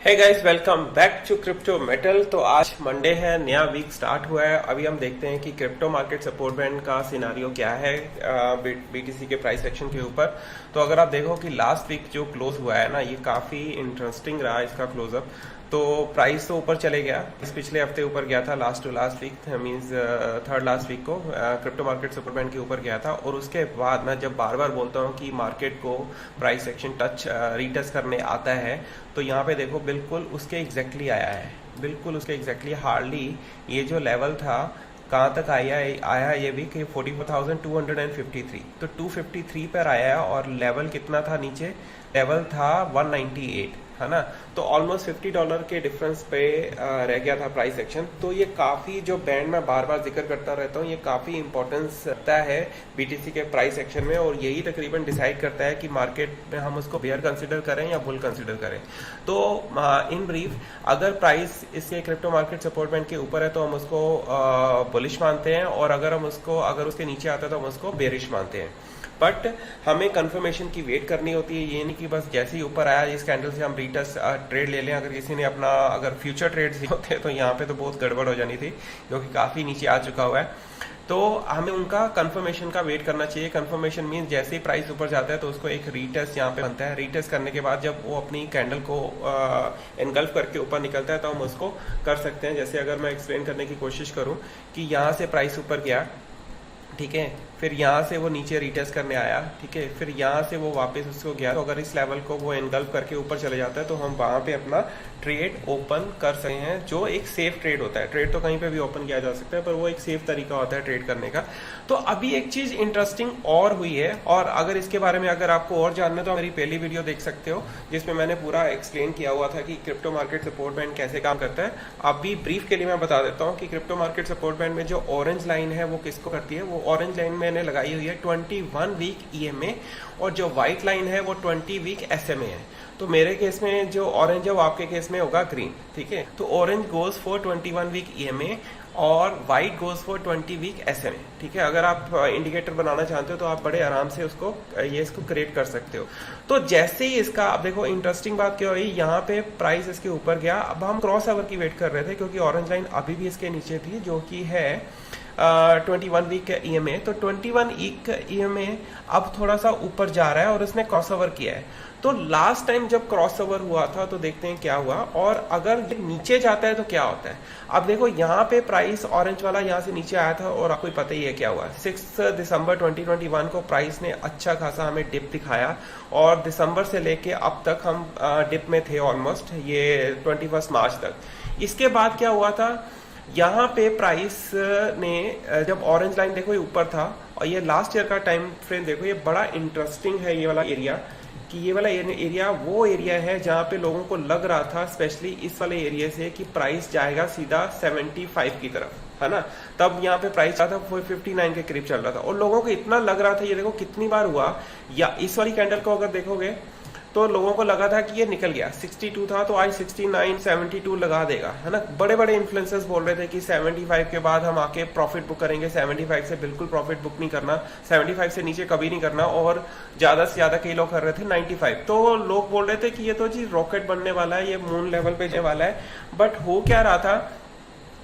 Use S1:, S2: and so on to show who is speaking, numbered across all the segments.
S1: Hey guys, welcome back to crypto metal. तो आज Monday है, नया वीक स्टार्ट हुआ है। अभी हम देखते हैं कि क्रिप्टो मार्केट सपोर्ट बैंड का सिनारियो क्या है बीटीसी के प्राइस एक्शन के ऊपर। तो अगर आप देखो कि लास्ट वीक जो क्लोज हुआ है ना, ये काफी इंटरेस्टिंग रहा इसका क्लोजअप। तो प्राइस तो ऊपर चले गया, इस पिछले हफ्ते ऊपर गया था, last to last week means third last week को क्रिप्टो मार्केट सपोर्ट बैंड के ऊपर गया था। और उसके बाद मैं जब बार बार बोलता हूँ कि मार्केट को प्राइस एक्शन रीटच करने आता है, तो यहाँ पे देखो बिल्कुल उसके एग्जैक्टली आया है, बिल्कुल उसके एग्जैक्टली हार्डली ये जो लेवल था कहाँ तक आया ये भी कि 44,253, तो 253 पर आया है। और लेवल कितना था नीचे, लेवल था 198, है ना। तो ऑलमोस्ट $50 के डिफरेंस पे रह गया था प्राइस एक्शन। तो ये काफी, जो बैंड में बार बार जिक्र करता रहता हूँ, ये काफी इंपॉर्टेंस रखता है बीटीसी के प्राइस एक्शन में। और यही तकरीबन डिसाइड करता है कि मार्केट में हम उसको बेयर कंसिडर करें या बुल कंसिडर करें। तो इन ब्रीफ, अगर प्राइस इसके क्रिप्टो मार्केट सपोर्ट बैंड के ऊपर है तो हम उसको बुलिश मानते हैं, और अगर उसके नीचे आता है तो हम उसको बेरिश मानते हैं। बट हमें कंफर्मेशन की वेट करनी होती है। ये नहीं कि बस जैसे ही ऊपर आया इस कैंडल से हम रीटस ट्रेड ले लें। अगर किसी ने अगर फ्यूचर ट्रेड्स होते तो यहाँ पे तो बहुत गड़बड़ हो जानी थी, क्योंकि काफी नीचे आ चुका हुआ है। तो हमें उनका कंफर्मेशन का वेट करना चाहिए। कंफर्मेशन मीन जैसे ही प्राइस ऊपर जाता है तो उसको एक रीटेस्ट यहाँ पे बनता है। रीटेस्ट करने के बाद जब वो अपनी कैंडल को एनगल्फ करके ऊपर निकलता है तो हम उसको कर सकते हैं। जैसे अगर मैं एक्सप्लेन करने की कोशिश करूं कि यहाँ से प्राइस ऊपर गया, ठीक है, फिर यहाँ से वो नीचे रीटेस्ट करने आया, ठीक है, फिर यहाँ से वो वापस उसको गया। तो अगर इस लेवल को वो एनगल्फ करके ऊपर चले जाता है तो हम वहां पे अपना ट्रेड ओपन कर सकते हैं, जो एक सेफ ट्रेड होता है। ट्रेड तो कहीं पे भी ओपन किया जा सकता है, पर वो एक सेफ तरीका होता है ट्रेड करने का। तो अभी एक चीज इंटरेस्टिंग और हुई है, और अगर इसके बारे में अगर आपको और जानना है तो मेरी पहली वीडियो देख सकते हो, जिसमें मैंने पूरा एक्सप्लेन किया हुआ था कि क्रिप्टो मार्केट सपोर्ट बैंड कैसे काम करता है। अभी ब्रीफ के लिए मैं बता देता हूँ कि क्रिप्टो मार्केट सपोर्ट बैंड में जो ऑरेंज लाइन है वो किसको करती है। वो ऑरेंज लाइन मैंने लगाई हुई है 21 वीक ईएमए, और जो व्हाइट लाइन है वो 20 वीक एसएमए है। तो मेरे केस में जो ऑरेंज है वो आपके केस में होगा ग्रीन, ठीक है। तो orange goes for 21 week EMA और white goes for 20 week SMA, ठीक है। अगर आप इंडिकेटर बनाना चाहते हो तो आप बड़े आराम से इसको क्रिएट कर सकते हो। तो जैसे ही इसका, अब देखो इंटरेस्टिंग बात क्या हुई, यहाँ पे प्राइस इसके ऊपर गया। अब हम क्रॉस ओवर की वेट कर रहे थे, क्योंकि ऑरेंज लाइन अभी भी इसके नीचे थी, जो कि है 21 वीक का ईएमए। तो 21 वीक का ईएमए अब थोड़ा सा ऊपर जा रहा है और इसने क्रॉस ओवर किया है। तो लास्ट टाइम जब क्रॉस ओवर हुआ था तो देखते हैं क्या हुआ, और अगर नीचे जाता है तो क्या होता है। अब देखो यहाँ पे प्राइस ऑरेंज वाला यहाँ से नीचे आया था, और आपको पता ही है क्या हुआ। 6 दिसंबर 2021 को प्राइस ने अच्छा खासा हमें डिप दिखाया, और दिसंबर से लेके अब तक हम डिप में थे ऑलमोस्ट, ये 21 मार्च तक। इसके बाद क्या हुआ था, यहाँ पे प्राइस ने जब ऑरेंज लाइन देखो ये ऊपर था, और ये लास्ट ईयर का टाइम फ्रेम देखो, ये बड़ा इंटरेस्टिंग है ये वाला एरिया। कि ये वाला एरिया वो एरिया है जहाँ पे लोगों को लग रहा था, स्पेशली इस वाले एरिया से, कि प्राइस जाएगा सीधा 75 की तरफ, है ना। तब यहाँ पे प्राइस था 59 के करीब चल रहा था, और लोगों को इतना लग रहा था, ये देखो कितनी बार हुआ। या इस वाली कैंडल को अगर देखोगे तो लोगों को लगा था कि ये निकल गया, 62 था तो आज 69 72 लगा देगा, है ना। बड़े बड़े इन्फ्लुएंसर्स बोल रहे थे कि 75 के बाद हम आके प्रॉफिट बुक करेंगे, 75 से बिल्कुल प्रॉफिट बुक नहीं करना, 75 से नीचे कभी नहीं करना। और ज्यादा से ज्यादा कई लोग कर रहे थे 95। तो लोग बोल रहे थे कि ये तो जी रॉकेट बनने वाला है, ये मून लेवल पे जाने वाला है। बट हो क्या रहा था,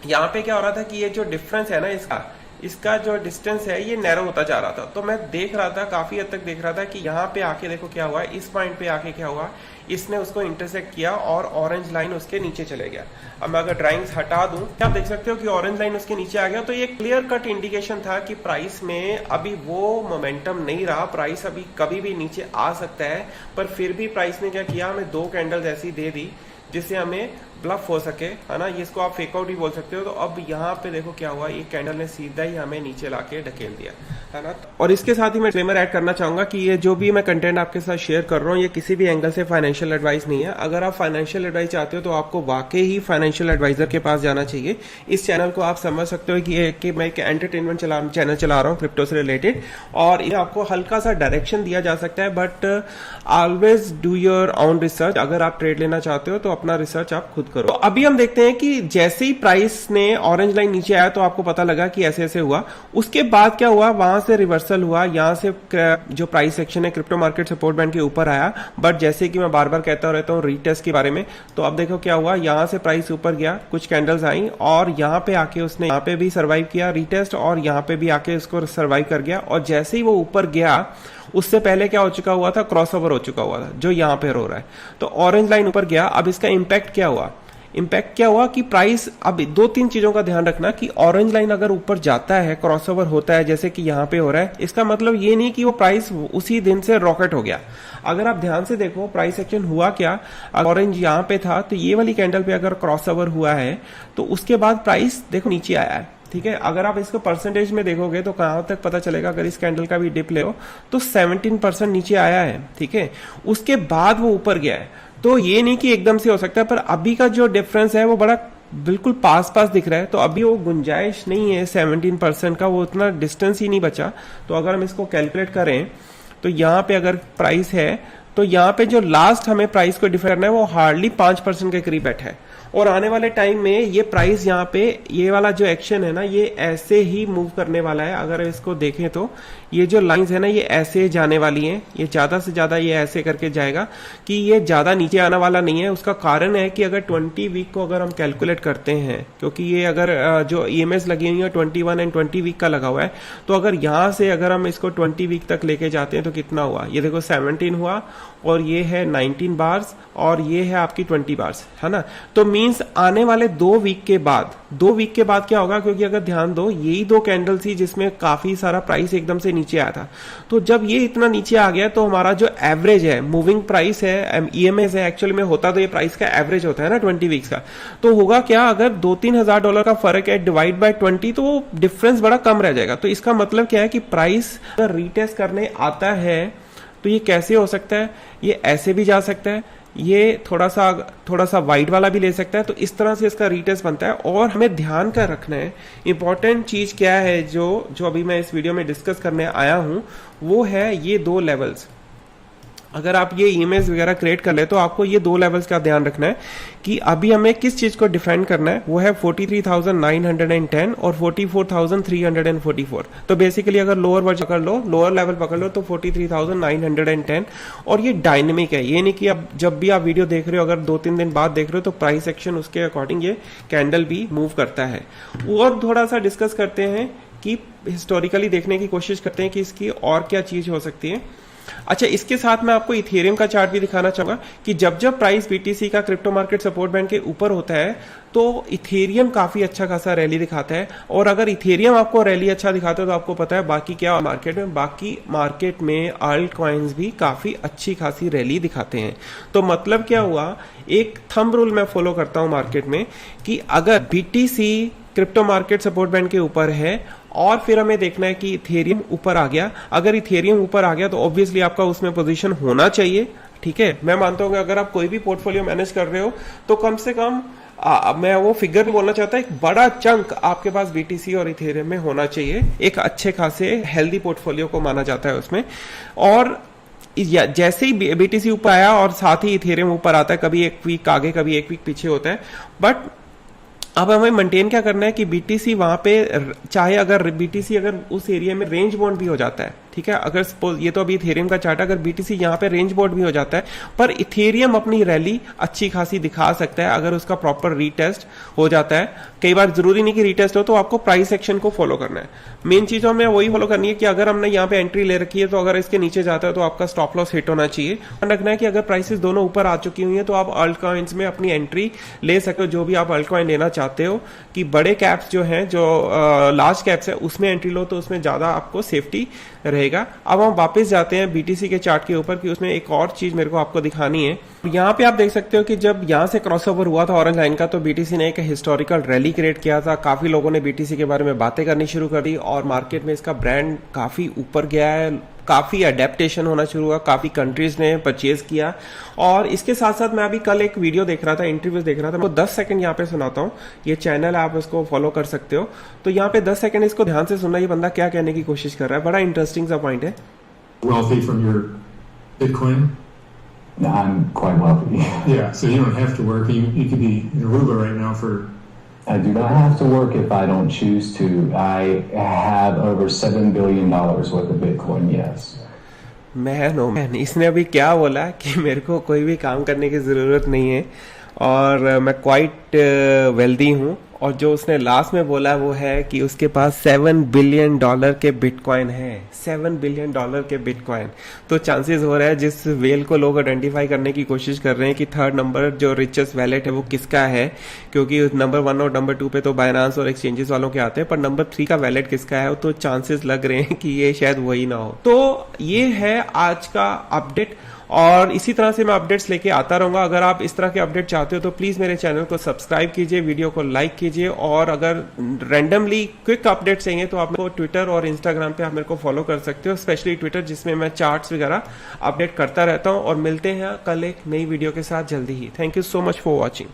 S1: यहाँ पे क्या हो रहा था कि ये जो डिफरेंस है ना, इसका जो डिस्टेंस है ये नैरो होता जा रहा था। तो मैं देख रहा था, काफी हद तक देख रहा था कि यहाँ पे आके देखो क्या हुआ, इस पॉइंट पे आके क्या हुआ, इसने उसको इंटरसेक्ट किया और ऑरेंज लाइन उसके नीचे चले गया। अब मैं अगर ड्राइंग्स हटा दूं, आप देख सकते हो कि ऑरेंज लाइन उसके नीचे आ गया। तो ये क्लियर कट इंडिकेशन था कि प्राइस में अभी वो मोमेंटम नहीं रहा, प्राइस अभी कभी भी नीचे आ सकता है। पर फिर भी प्राइस ने क्या किया, हमें 2 कैंडल्स ऐसी दे दी जिससे हमें ब्लफ हो सके, है ना। इसको आप फेकआउट भी बोल सकते हो। तो अब यहाँ पे देखो क्या हुआ, ये कैंडल ने सीधा ही हमें नीचे लाके ढकेल दिया, है ना। और इसके साथ ही मैं डिस्क्लेमर ऐड करना चाहूंगा कि ये जो भी मैं कंटेंट आपके साथ शेयर कर रहा हूँ, ये किसी भी एंगल से फाइनेंशियल एडवाइस नहीं है। अगर आप फाइनेंशियल एडवाइस चाहते हो तो आपको वाकई ही फाइनेंशियल एडवाइजर के पास जाना चाहिए। इस चैनल को आप समझ सकते हो कि मैं एक एंटरटेनमेंट चैनल चला रहा हूँ क्रिप्टो से रिलेटेड, और ये आपको हल्का सा डायरेक्शन दिया जा सकता है। But always do your own research. अगर आप ट्रेड लेना चाहते हो तो अपना रिसर्च आप खुद करो। तो अभी हम देखते हैं कि जैसे ही प्राइस ने ऑरेंज लाइन नीचे आया तो आपको पता लगा कि ऐसे ऐसे हुआ, उसके बाद क्या हुआ, वहां से रिवर्सल हुआ, यहां से जो प्राइस सेक्शन है क्रिप्टो मार्केट सपोर्ट बैंड के ऊपर आया। बट जैसे कि मैं बार बार कहता रहता हूँ रीटेस्ट के बारे में, तो अब देखो क्या हुआ, यहां से प्राइस ऊपर गया, कुछ कैंडल्स आई और यहां पे आके उसने यहाँ पे भी सर्वाइव किया रीटेस्ट, और यहाँ पे भी आके उसको सर्वाइव कर गया। और जैसे ही वो ऊपर गया, उससे पहले क्या हो चुका हुआ था, क्रॉसओवर हो चुका हुआ था जो यहां पे हो रहा है। तो ऑरेंज लाइन ऊपर गया, अब इसका इंपैक्ट क्या हुआ, इंपैक्ट क्या हुआ कि प्राइस, अब दो तीन चीजों का ध्यान रखना कि ऑरेंज लाइन अगर ऊपर जाता है, क्रॉसओवर होता है जैसे कि यहां पे हो रहा है, इसका मतलब ये नहीं कि वो प्राइस उसी दिन से रॉकेट हो गया। अगर आप ध्यान से देखो प्राइस एक्शन हुआ क्या, ऑरेंज यहां पे था तो ये वाली कैंडल पे अगर क्रॉसओवर हुआ है तो उसके बाद प्राइस देखो नीचे आया है। ठीक है, अगर आप इसको परसेंटेज में देखोगे तो कहां तक पता चलेगा, अगर इस कैंडल का भी डिप ले हो तो 17% नीचे आया है। ठीक है, उसके बाद वो ऊपर गया है, तो ये नहीं कि एकदम से हो सकता है, पर अभी का जो डिफरेंस है वो बड़ा बिल्कुल पास पास दिख रहा है, तो अभी वो गुंजाइश नहीं है 17% का, वो उतना डिस्टेंस ही नहीं बचा। तो अगर हम इसको कैलकुलेट करें तो यहाँ पे अगर प्राइस है तो यहाँ पे जो लास्ट हमें प्राइस को डिफाइन करना है वो हार्डली 5% के करीब बैठा है। और आने वाले टाइम में ये प्राइस यहाँ पे ये वाला जो एक्शन है ना, ये ऐसे ही मूव करने वाला है। अगर इसको देखें तो ये जो लाइंस है ना, ये ऐसे जाने वाली हैं, ये ज्यादा से ज्यादा ये ऐसे करके जाएगा कि ये ज्यादा नीचे आने वाला नहीं है। उसका कारण है कि अगर 20 वीक को अगर हम कैलकुलेट करते हैं, क्योंकि ये अगर जो ईएमएस लगी हुई है 21 एंड 20 वीक का लगा हुआ है, तो अगर यहां से अगर हम इसको 20 वीक तक लेके जाते हैं तो कितना हुआ, ये देखो 17 हुआ, और ये है 19 बार्स, और ये है आपकी 20 बार्स, है ना। तो मींस आने वाले 2 वीक के बाद क्या होगा, क्योंकि अगर ध्यान दो यही 2 कैंडल थी जिसमें काफी सारा प्राइस एकदम से नीचे आया था। तो जब ये इतना नीचे आ गया तो हमारा जो एवरेज है, मूविंग प्राइस है, ईएमएस है, एक्चुअली में होता तो ये प्राइस का एवरेज होता है ना 20 वीक्स का, तो होगा क्या, अगर 2-3 हजार डॉलर का फर्क है डिवाइड बाय 20 तो वो डिफरेंस बड़ा कम रह जाएगा। तो इसका मतलब क्या है कि प्राइस अगर रीटेस्ट करने आता है तो ये कैसे हो सकता है, ये ऐसे भी जा सकता है, ये थोड़ा सा वाइट वाला भी ले सकता है। तो इस तरह से इसका रीटेस्ट बनता है। और हमें ध्यान कर रखना है, इंपॉर्टेंट चीज क्या है जो अभी मैं इस वीडियो में डिस्कस करने आया हूं, वो है ये 2 लेवल्स। अगर आप ये ईएमएस वगैरह क्रिएट कर ले तो आपको ये 2 लेवल्स का ध्यान रखना है कि अभी हमें किस चीज को डिफाइन करना है, वो है 43,910 और 44,344। तो बेसिकली अगर लोअर वर्ड पकड़ लो, लोअर लेवल पकड़ लो तो 43,910, और ये डायनेमिक है, ये नहीं कि अब जब भी आप वीडियो देख रहे हो अगर 2-3 दिन बाद देख रहे हो तो प्राइस एक्शन उसके अकॉर्डिंग ये कैंडल भी मूव करता है। और थोड़ा सा डिस्कस करते हैं कि हिस्टोरिकली देखने की कोशिश करते हैं कि इसकी और क्या चीज हो सकती है। अच्छा, इसके साथ मैं आपको इथेरियम का चार्ट भी दिखाना चाहूंगा कि जब जब प्राइस बीटीसी का क्रिप्टो मार्केट सपोर्ट बैंड के ऊपर होता है तो इथेरियम काफी अच्छा खासा रैली दिखाता है। और अगर इथेरियम आपको रैली अच्छा दिखाता है तो आपको पता है बाकी क्या मार्केट में अल्ट कॉइन्स भी काफी अच्छी खासी रैली दिखाते हैं। तो मतलब क्या हुआ, एक थंब रूल मैं फॉलो करता हूं मार्केट में कि अगर BTC crypto market support band के ऊपर है और फिर हमें देखना है कि इथेरियम ऊपर आ गया, अगर इथेरियम ऊपर आ गया तो ऑब्वियसली आपका उसमें पोजीशन होना चाहिए। ठीक है, मैं मानता हूं कि अगर आप कोई भी पोर्टफोलियो मैनेज कर रहे हो तो कम से कम मैं वो फिगर भी बोलना चाहता, एक बड़ा चंक आपके पास बीटीसी और इथेरियम में होना चाहिए, एक अच्छे खासे हेल्दी पोर्टफोलियो को माना जाता है उसमें। और जैसे ही बीटीसी ऊपर आया और साथ ही इथेरियम ऊपर आता है, कभी एक वीक आगे कभी एक वीक पीछे होता है, बट अब हमें मेंटेन क्या करना है कि बीटीसी वहां पे, चाहे अगर बीटीसी अगर उस एरिया में रेंज बाउंड भी हो जाता है, ठीक है, अगर सपोज ये तो अभी इथेरियम का चार्ट है, अगर बीटीसी यहाँ पे रेंज बाउंड भी हो जाता है पर इथेरियम अपनी रैली अच्छी खासी दिखा सकता है अगर उसका प्रॉपर रीटेस्ट हो जाता है। कई बार जरूरी नहीं कि रीटेस्ट हो, तो आपको प्राइस एक्शन को फॉलो करना है। मेन चीज हमें वही फॉलो करनी है कि अगर हमने यहाँ पे एंट्री ले रखी है तो अगर इसके नीचे जाता है तो आपका स्टॉप लॉस हिट होना चाहिए। ध्यान रखना है कि अगर प्राइसेस दोनों ऊपर आ चुकी हुई है तो आप अल्ट कॉइन्स में अपनी एंट्री ले सकते हो, जो भी आप अल्ट कॉइन लेना चाहते हो, कि बड़े कैप्स जो हैं, जो लार्ज कैप्स है उसमें एंट्री लो तो उसमें ज्यादा आपको सेफ्टी रहेगा। अब हम वापस जाते हैं बीटीसी के चार्ट के ऊपर कि उसमें एक और चीज मेरे को आपको दिखानी है। यहाँ पे आप देख सकते हो कि जब यहाँ से क्रॉसओवर हुआ था ऑरेंज लाइन का तो बीटीसी ने एक हिस्टोरिकल रैली क्रिएट किया था, काफी लोगों ने बीटीसी के बारे में बातें करनी शुरू कर दी और मार्केट में इसका ब्रांड काफी ऊपर गया है, काफी अडेप्टेशन होना शुरू हुआ, काफी कंट्रीज ने परचेज किया। और इसके साथ साथ मैं अभी कल एक वीडियो देख रहा था, इंटरव्यूज देख रहा था, मैं 10 सेकंड यहाँ पे सुनाता हूँ, ये चैनल आप इसको फॉलो कर सकते हो। तो यहाँ पे 10 सेकंड इसको ध्यान से सुनना, ये बंदा क्या कहने की कोशिश कर रहा है, बड़ा इंटरेस्टिंग सा पॉइंट है।
S2: Wealthy from your Bitcoin I'm quite wealthy.
S3: Yeah, so you don't have to work. You could be in Aruba right now for.
S2: I do not have to work if I don't choose to. I have over $7 billion worth of Bitcoin, yes.
S1: Man oh man, इसने अभी क्या बोला कि मेरे को कोई भी काम करने की ज़रूरत नहीं है और मैं क्वाइट वेल्दी हूँ। और जो उसने लास्ट में बोला वो है कि उसके पास $7 बिलियन के बिटकॉइन है, $7 बिलियन के बिटकॉइन। तो चांसेस हो रहा है जिस वेल को लोग आइडेंटिफाई करने की कोशिश कर रहे हैं कि थर्ड नंबर जो रिचेस्ट वैलेट है वो किसका है, क्योंकि नंबर 1 और नंबर 2 पे तो बाइनांस और एक्सचेंजेस वालों के आते हैं, पर नंबर 3 का वैलेट किसका है तो चांसेस लग रहे हैं कि ये शायद वही ना हो। तो ये है आज का अपडेट और इसी तरह से मैं अपडेट्स लेके आता रहूंगा। अगर आप इस तरह के अपडेट चाहते हो तो प्लीज मेरे चैनल को सब्सक्राइब कीजिए, वीडियो को लाइक कीजिए और अगर रैंडमली क्विक अपडेट चाहिए तो आप मेरे को ट्विटर और इंस्टाग्राम पे आप मेरे को फॉलो कर सकते हो, स्पेशली ट्विटर जिसमें मैं चार्ट्स वगैरह अपडेट करता रहता हूं। और मिलते हैं कल एक नई वीडियो के साथ जल्दी ही। Thank you so much for watching.